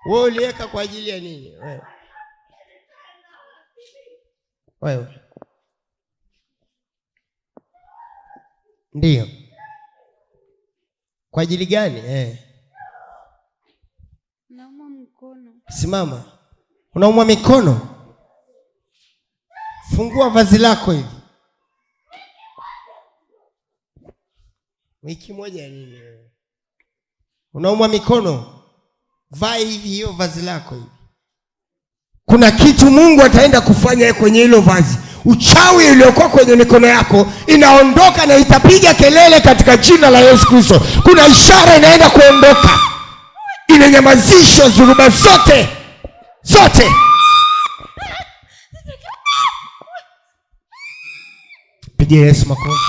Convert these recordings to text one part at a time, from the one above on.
Wewe uliweka kwa ajili ya nini? Wewe. Ndio. Kwa ajili gani? Naumwa mkono. Simama. Unaumwa mikono? Fungua vazi lako hivi. Wiki moja nini? Unaumwa mikono? Vaa hivi hiyo vazi lako hivi. Kuna kitu Mungu ataenda kufanya kwenye hilo vazi. Uchawi uliokuwa kwenye mikono yako inaondoka na itapiga kelele katika jina la Yesu Kristo. Kuna ishara inaenda kuondoka. Inanyamazisha dhuruba zote. Pigia Yesu makofi.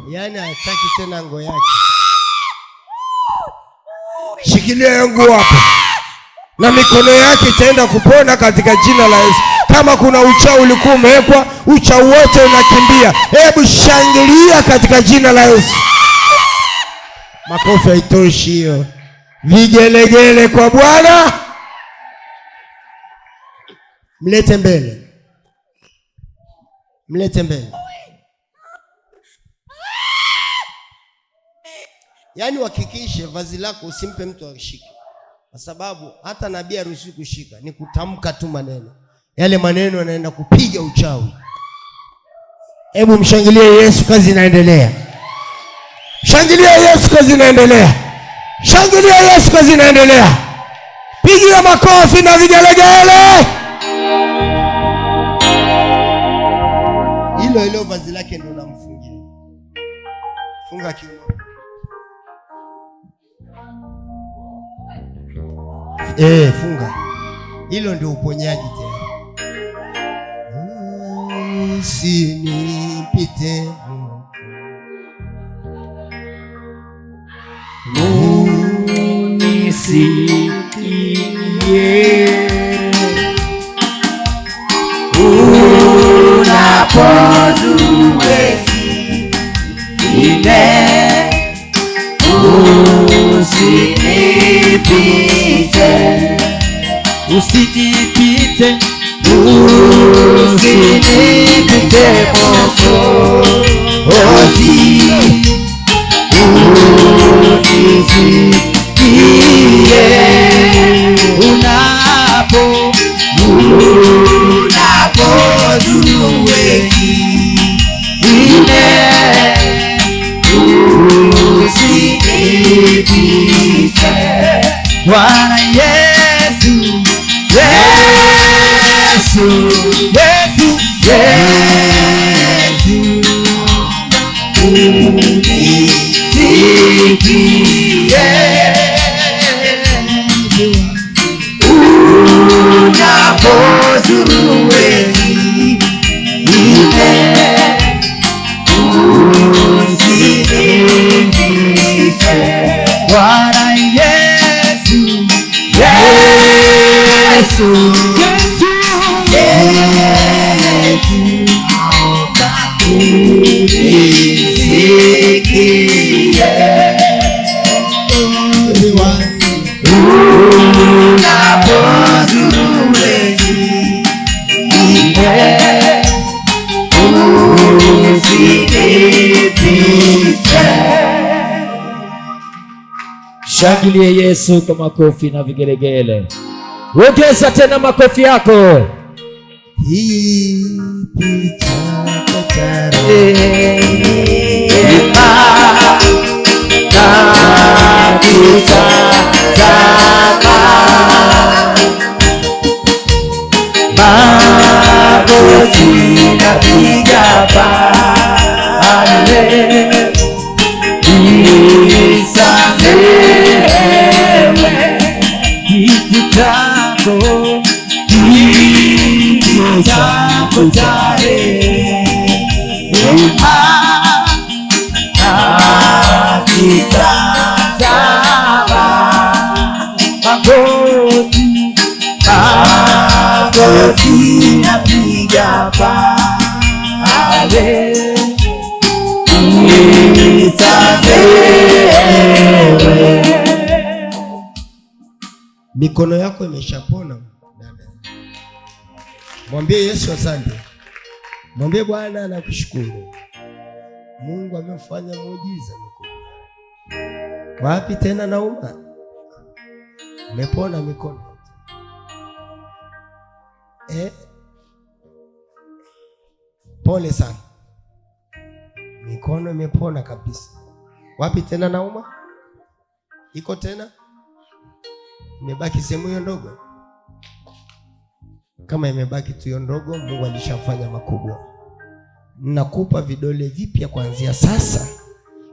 Yaani hataki tena nguo yake. Shikilia nguo hapo. Na mikono yake itaenda kupona katika jina la Yesu. Kama kuna uchawi ulikuwa umewekwa, uchawi wote unakimbia. Hebu shangilia katika jina la Yesu. Makofi haitoshi hiyo. Vigelegele kwa Bwana. Mlete mbele. Yaani uhakikishe vazi lako usimpe mtu ashike. Kwa sababu hata nabii haruhusiwi kushika, ni kutamka tu maneno. Yale maneno yanaenda kupiga uchawi. Hebu mshangilie Yesu, kazi inaendelea. Shangilia Yesu, kazi inaendelea. Shangilia Yesu, kazi inaendelea. Pigia makofi na vigelegele. Hilo vazi lake ndio namfungia. Funga kiuno. Funga. Hilo ndio uponyaji tena. Usinipite unisikie unapozue ine usinipite Mwokozi, unisikie unapozue ine usinipite Bwana Yesu, Yesu, Yesu, Yesu, unisikie unapozue ine usinipite Bwana Yesu, Yesu, Yesu, Yesu, unisikie unapozue ine usinipite. Shangilie Yesu kwa makofi na vigelegele. Ongeza tena makofi yako. Hii picha magoti napiga pale nisamehewe kitu chako cha rehema nakitazama magoti napiga pale nisamehewe Mikono yako imeshapona dada. Mwambie Yesu asante. Mwambie Bwana nakushukuru. Mungu amefanya muujiza mkubwa. Wapi tena nauma? Umepona mikono. Pole sana. Mikono imepona kabisa. Wapi tena nauma? Iko tena? Imebaki sehemu hiyo ndogo. Kama imebaki tu hiyo ndogo, Mungu alishafanya makubwa. Nakupa vidole vipya kuanzia sasa,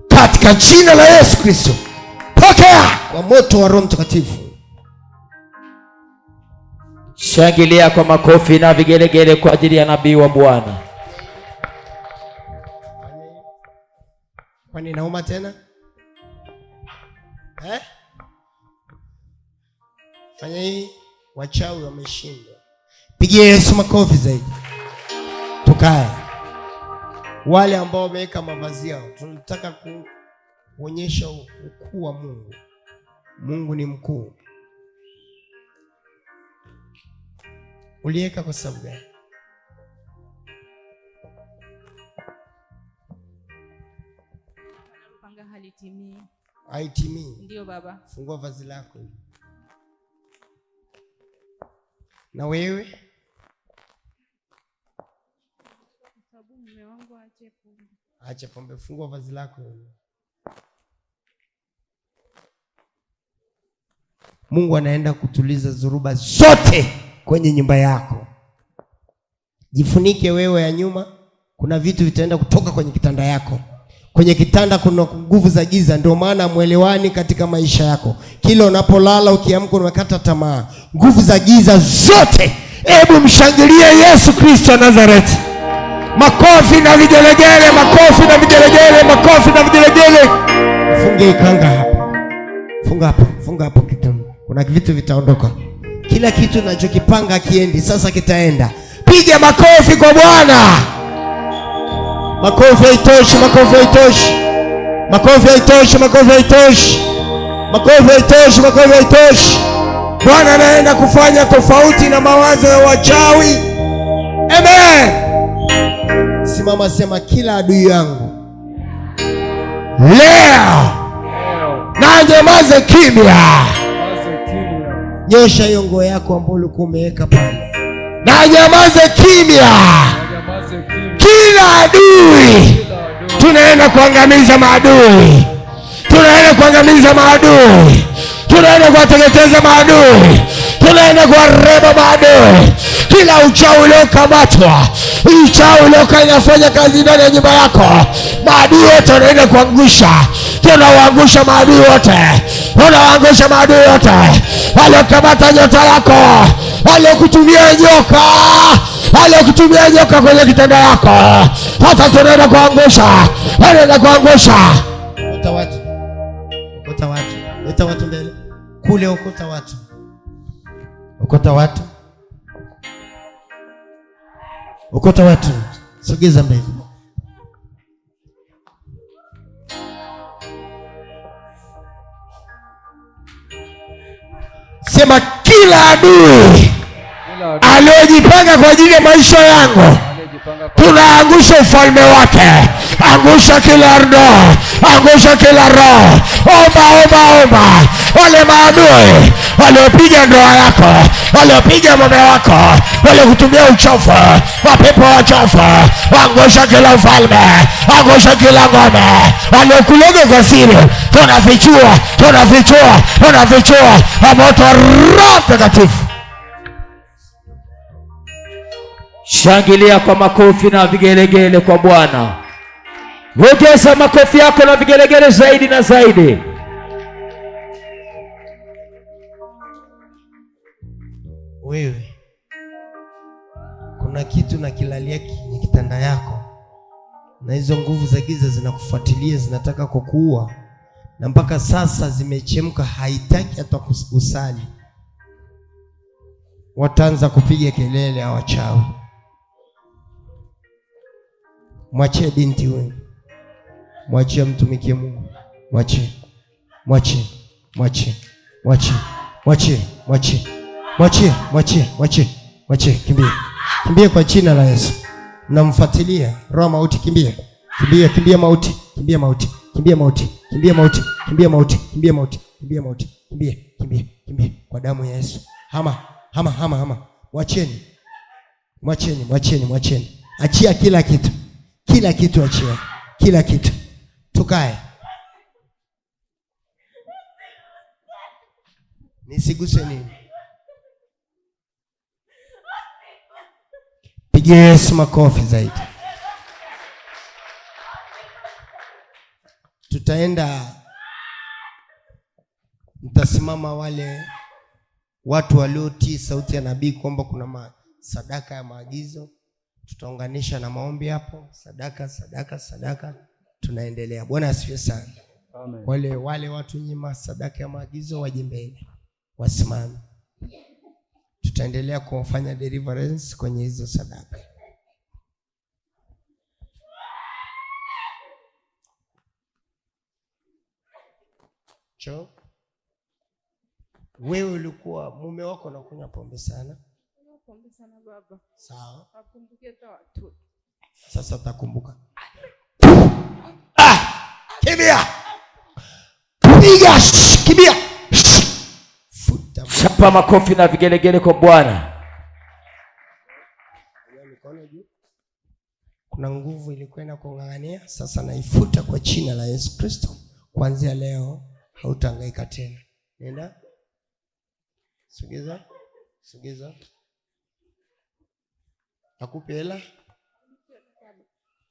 katika jina la Yesu Kristo. Pokea kwa moto wa Roho Mtakatifu. Shangilia kwa makofi na vigelegele kwa ajili ya nabii wa Bwana. Kwani nauma tena? Fanya hivi, wachawi wameshindwa. Pigie Yesu makofi zaidi. Tukae. Wale ambao wameweka mavazi yao, tunataka kuonyesha ukuu wa Mungu. Mungu ni mkuu. Uliweka kwa sababu gani? Panga halitimii. Haitimii. Ndio baba. Fungua vazi lako. Na wewe? Sababu mume wangu aache pombe. Acha pombe, fungua vazi lako. Mungu anaenda kutuliza dhuruba zote kwenye nyumba yako. Jifunike wewe ya nyuma, kuna vitu vitaenda kutoka kwenye kitanda yako. Kwenye kitanda kuna nguvu za giza, ndio maana mwelewani katika maisha yako. Kila unapolala ukiamka unakata tamaa. Nguvu za giza zote, hebu mshangilie Yesu Kristo Nazareti. Makofi na vigelegele, makofi na vigelegele, makofi na vigelegele. Funge ikanga hapa. Funga hapo kitu. Kuna vitu vitaondoka. Kila kitu unachokipanga kiendi, sasa kitaenda. Piga makofi kwa Bwana. Makofi haitoshi, makofi haitoshi. Makofi haitoshi, makofi haitoshi. Makofi haitoshi, makofi haitoshi. Bwana anaenda kufanya tofauti na mawazo ya wachawi. Amen. Simama, sema kila adui yangu leo na nyamaze kimya. Nyosha hiyo nguo yako ambayo ulikuwa umeweka pale. Na nyamaze kimya. Kila adui. Tunaenda kuangamiza maadui. Tunaenda kuangamiza maadui. Tunaenda kuwateketeza maadui. Tunaenda kuwareba maadui. Kila uchawi uliokamatwa, uchawi uliokuwa inafanya kazi ndani ya nyumba yako, maadui wote wanaenda kuangusha. Tunawaangusha maadui wote. Tunawaangusha maadui wote. Waliokamata nyota yako, waliokutumia nyoka, waliokutumia nyoka kwenye kitanda yako, hata tunaenda kuangusha. Tunaenda kuangusha. Okota watu. Okota watu. Leta watu mbele. Kule okota watu. Okota watu. Okota watu. Sogeza mbele. Sema kila adui aliyojipanga kwa ajili ya maisha yangu, tunaangusha ufalme wake. Angusha kila roho, angusha kila roho. Omba. Wale maadui waliopiga ndoa yako, waliopiga mume wako, waliokutumia uchafu, mapepo wachafu, angusha kila ufalme, angusha kila ngome, waliokuloga kwa siri, tunafichua moto wa Roho Mtakatifu. Shangilia kwa makofi na vigelegele kwa Bwana. Ongeza makofi yako na vigelegele zaidi na zaidi. Wewe kuna kitu na kilalia kwenye kitanda yako, na hizo nguvu za giza zinakufuatilia, zinataka kukuua, na mpaka sasa zimechemka, haitaki hata usali. Wataanza kupiga kelele hao wachawi. Mwachie binti wewe. Mwachie mtumikie Mungu. Mwachie. Mwachie, mwachie. Mwachie, mwachie, mwachie. Mwachie, kimbia. Kimbia kwa jina la Yesu. Namfuatilia roho mauti, kimbia. Kimbia, kimbia mauti, kimbia mauti. Kimbia mauti, kimbia mauti, kimbia mauti, kimbia mauti, kimbia mauti. Kimbia, kimbia, kimbia kwa damu ya Yesu. Hama, hama, hama, hama. Mwacheni. Mwacheni, mwacheni, mwacheni. Achia kila kitu. Kila kitu achia. Kila kitu. Tukae. Nisiguse nini? Pigie Yesu makofi zaidi. Tutaenda, mtasimama wale watu waliotii sauti ya nabii kwamba kuna sadaka ya maagizo. Tutaunganisha na maombi hapo. Sadaka, sadaka, sadaka. Tunaendelea. Bwana asifiwe sana. Amen. Wale watu nyima sadaka ya maagizo waje mbele. Wasimame. Tutaendelea kufanya deliverance kwenye hizo sadaka. Wewe ulikuwa mume wako anakunywa pombe sana? Pombe sana baba. Sawa. Akumbuke hata watoto. Sasa utakumbuka. Kimbia. Piga, kimbia. Futa. Chapa makofi na vigelegele kwa Bwana. Kuna nguvu ilikwenda kung'ang'ania, sasa naifuta kwa jina la Yesu Kristo. Kuanzia leo hautahangaika tena. Nenda. Sogeza. Sogeza. Akupe hela.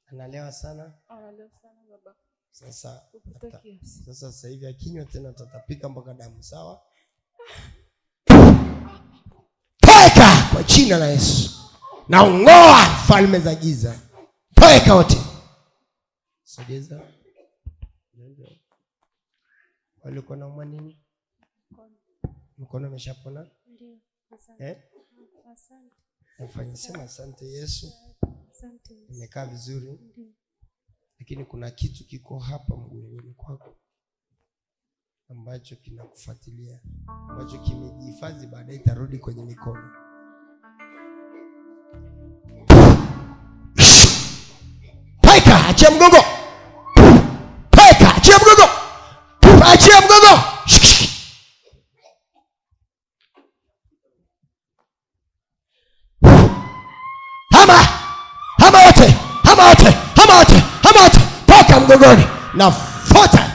Analewa sana. Analewa sana baba. Sasa hivi akinywa tena tatapika mpaka damu, sawa? Toka kwa jina la Yesu. Na ung'oa falme za giza. Toka wote. Sogeza. Walikuwa na umwa nini? Mkono umeshapona? Ndio. Asante. Asante. Nafanya sema asante Yesu. Asante. Nimekaa vizuri. Ndio. Lakini kuna kitu kiko hapa mguuni kwako ambacho kinakufuatilia, ambacho kimejihifadhi, baadaye itarudi kwenye mikono. Paika, achia mgongo. Paika, achia mgongo. Achia mgongo. Hama wote. Toka mgongoni. Na futa.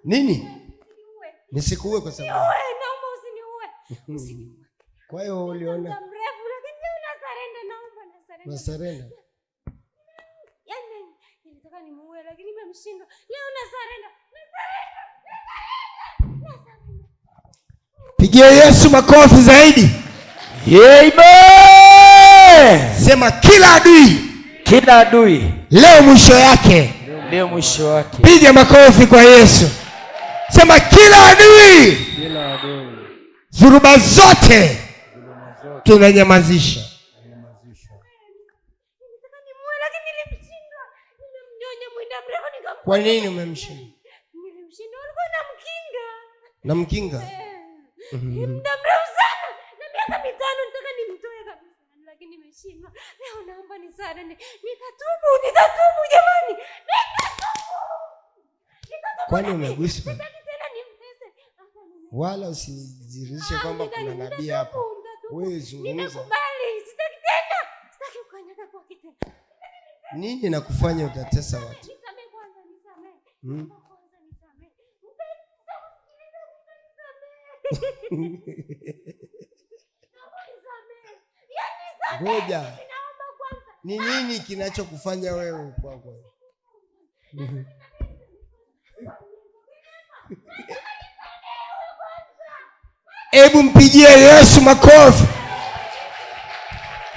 Nini? Nisikuue kwa sababu. Naomba usiniue. Kwa hiyo uliona mrefu lakini una surrender. Yaani nilitaka nimuue lakini nimemshinda. Leo una surrender. Pigia Yesu makofi zaidi. Amen. Sema kila adui leo mwisho yake. Piga makofi kwa Yesu. Sema kila adui zuruba zote tunanyamazisha. Kwa nini umemshinda? Nilimshinda, alikuwa na mkinga. Ni muda mrefu sana. Na miaka 5 nitaka nimtoe kabisa. Lakini nimeshindwa. Leo naomba nisarende. Nitatubu jamani. Kwani umeguswa? Tena nimtese. Wala usijirishe kwamba kuna nabii hapa. Wewe zungumza. Nimekubali. Sitaki tena. Sitaki ukanyaga kwa kitendo. Nini nakufanya utatesa watu? Nisamee kwanza, nisamee. Ngoja. Ni nini kinachokufanya wewe kwako? Hebu mpigie Yesu makofi.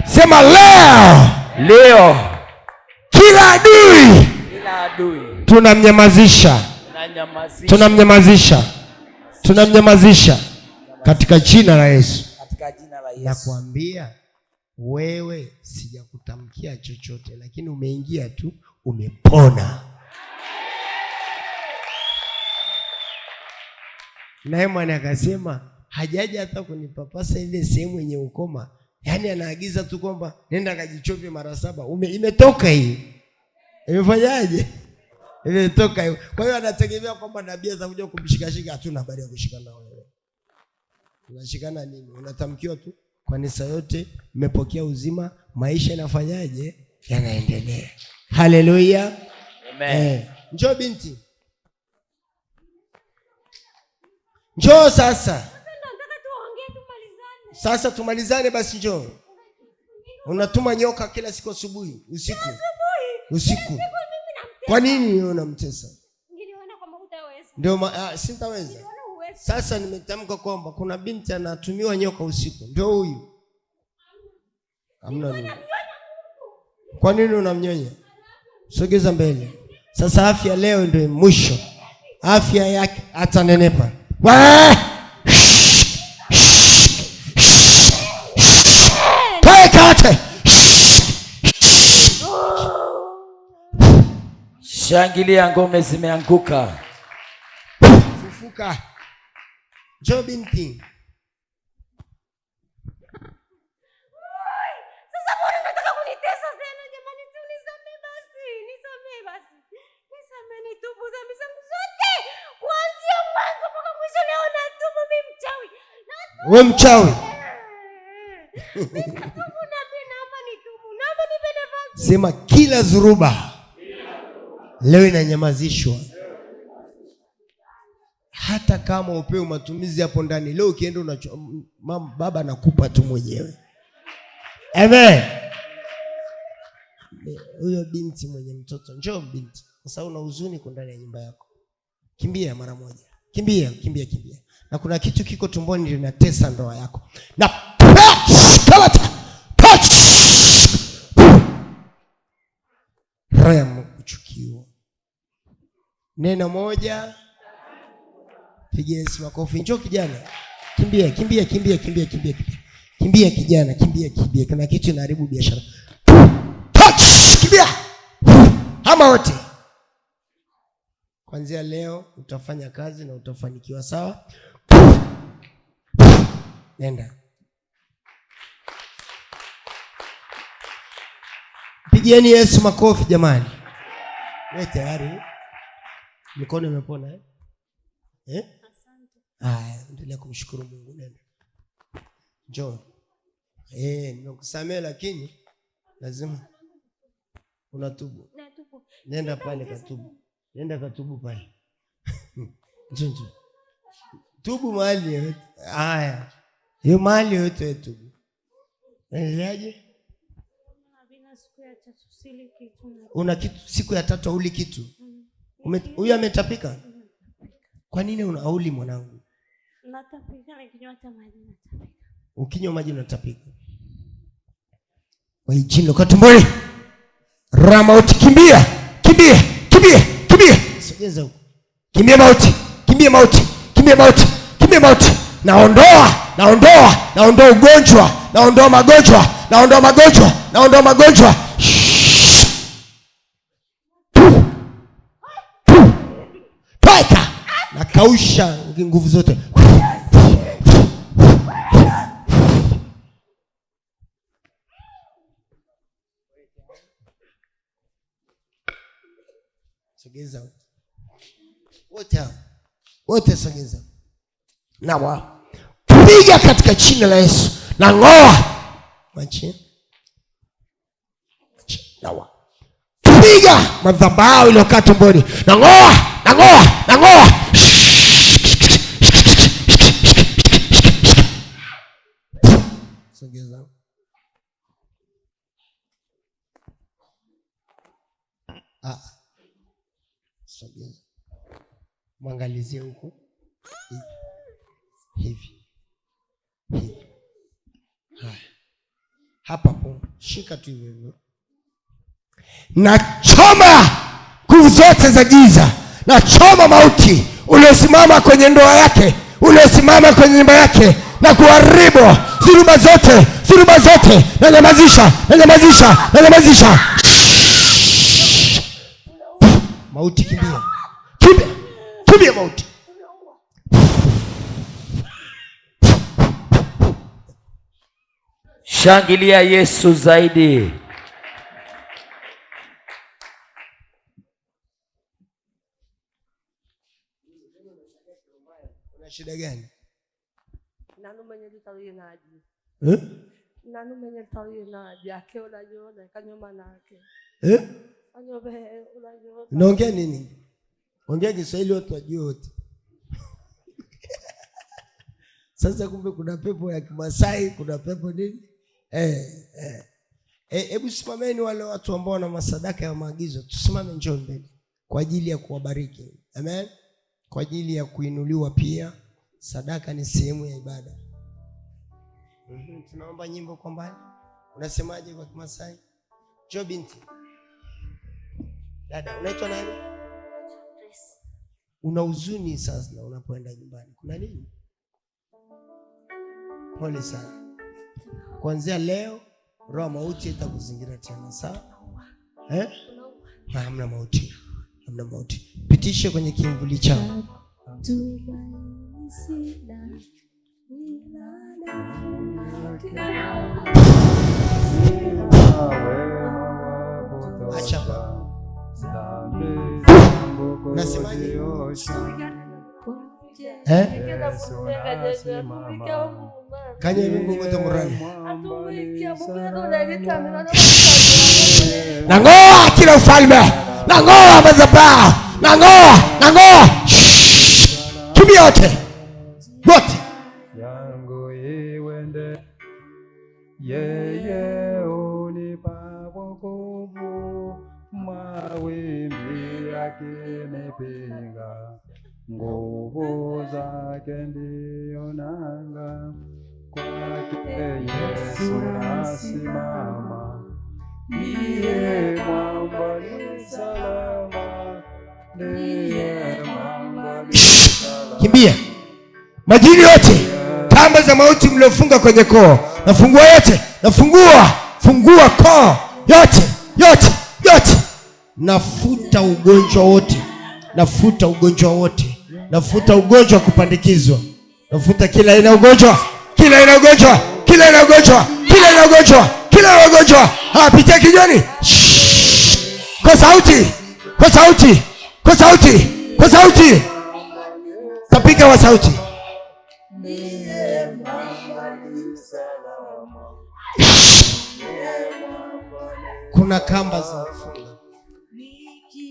Sema leo kila adui tunamnyamazisha katika jina la Yesu. Nakwambia wewe sijakutamkia chochote, lakini umeingia tu, umepona. Naye mwana akasema hajaja hata kunipapasa ile sehemu yenye ukoma. Yaani anaagiza tu kwamba nenda kajichove mara 7. Imetoka hii. Imefanyaje? Imetoka hiyo. Kwa hiyo anategemea kwamba nabii atakuja kumshikashika. Hatuna habari ya kushikana wewe. Unashikana nini? Unatamkiwa tu kanisa yote mmepokea uzima, maisha yanafanyaje? Yanaendelea. Haleluya. Amen. Njoo binti. Njoo sasa. Sasa tumalizane basi, njoo. Unatuma nyoka kila siku asubuhi, usiku. Kwa nini unamtesa? Niliona kama hutaweza. Ndio sitaweza. Sasa nimetamka kwamba kuna binti anatumiwa nyoka usiku. Ndio huyu. Hamna nini. Kwa nini unamnyonya? Sogeza mbele. Sasa afya leo ndio mwisho. Afya yake atanenepa. Kate. Shangilia, ngome zimeanguka. Fufuka. Njoo binti. Sasa mbona unataka kunitesa tena jamani? Nisamee basi. Nisamee, nitubu dhambi zangu zote. Kuanzia mwanzo mpaka mwisho leo natubu, mimi mchawi. Wewe mchawi. Sema kila zuruba leo inanyamazishwa. Hata kama upewe matumizi hapo ndani, leo ukienda baba nakupa tu mwenyewe. Amen. Huyo binti mwenye mtoto, njoo binti. Sasa una huzuni kwa ndani ya nyumba yako. Kimbia mara moja. Kimbia. Na kuna kitu kiko tumboni linatesa ndoa yako. Na Rema kuchukiwa. Neno moja. Pigia Yesu makofi. Njoo kijana. Kimbia. Kimbia kijana, kimbia. Kuna kitu inaharibu biashara. Kimbia. Hama wote. Kuanzia leo utafanya kazi na utafanikiwa, sawa? Nenda. Pigieni Yesu makofi jamani. Wewe tayari? Mikono imepona Asante. Endelea kumshukuru Mungu. Nenda. Njoo. Nimekusamehe lakini lazima unatubu. Natubu. Nenda pale katubu. Nenda katubu pale. Njoo. Tubu mahali yote. Haya. Hiyo mahali yote tubu. Endeleaje? Una kitu siku ya 3 uli kitu. Huyu ametapika. Kwa nini unauli mwanangu? Natapika na kinywa cha maji natapika. Ukinywa maji unatapika. Wewe jino katumboni. Rama uti, kimbia. Sogeza huko. Kimbia mauti. Naondoa ugonjwa, naondoa magonjwa. Toka. Na kausha nguvu zote. Sogeza. Wote sogeza. Nawa. Piga katika jina la Yesu. Na ngoa. Mwache. Nawa. Piga madhabahu iliyokaa tumboni. Na ngoa. Sogeza. Sogeza. Mwangalizie huku. Hivi. Haya. Hapa po. Shika tu hivyo. Nachoma nguvu zote za giza. Nachoma mauti uliosimama kwenye ndoa yake, uliosimama kwenye nyumba yake. na kuharibu dhuluma zote, dhuluma zote. Nanyamazisha, nanyamazisha, nanyamazisha. Mauti kimbia, kimbia, kimbia mauti. Shangilia Yesu zaidi. Una shida gani? Nanu mwenye tawi naji. Nanu mwenye tawi naji ake unajua kanyoma nake. Anyobe unajua. Unaongea nini? Ongea Kiswahili watu wajue wote. Sasa kumbe kuna pepo ya Kimasai, kuna pepo nini? Hebu simameni wale watu ambao wana masadaka ya maagizo. Tusimame njoo mbele kwa ajili ya kuwabariki. Amen. Kwa ajili ya kuinuliwa pia. Sadaka ni sehemu ya ibada. Tunaomba nyimbo kwa mbali. Unasemaje kwa Kimasai? Jo binti. Dada, unaitwa nani? Una huzuni sasa na unapoenda nyumbani. Kuna nini? Pole sana. Kuanzia leo roho mauti itakuzingira tena, sawa? Hamna mauti. Hamna mauti. Pitishe kwenye kimvuli chao. Acha. Unasemaje? Kanya Mungu mtamurani. Nangoa kila ufalme. Nangoa madhabahu. Nangoa. Kimbia yote. Wote. Yangu iwende. Yeye unipa wokovu. Mawimbi yakinipinga. Nguvu zake ndio nanga. Kwake Yesu nasimama. Ndiye mwamba ni salama. Ndiye mwamba ni salama. Kimbia. Majini yote, kamba za mauti mliofunga kwenye koo, nafungua yote, fungua koo yote. Nafuta ugonjwa wote. Nafuta ugonjwa wa kupandikizwa. Nafuta kila aina ugonjwa. Pitia kijoni. Kwa sauti. Tapika wa sauti. Kuna kamba za kufunga.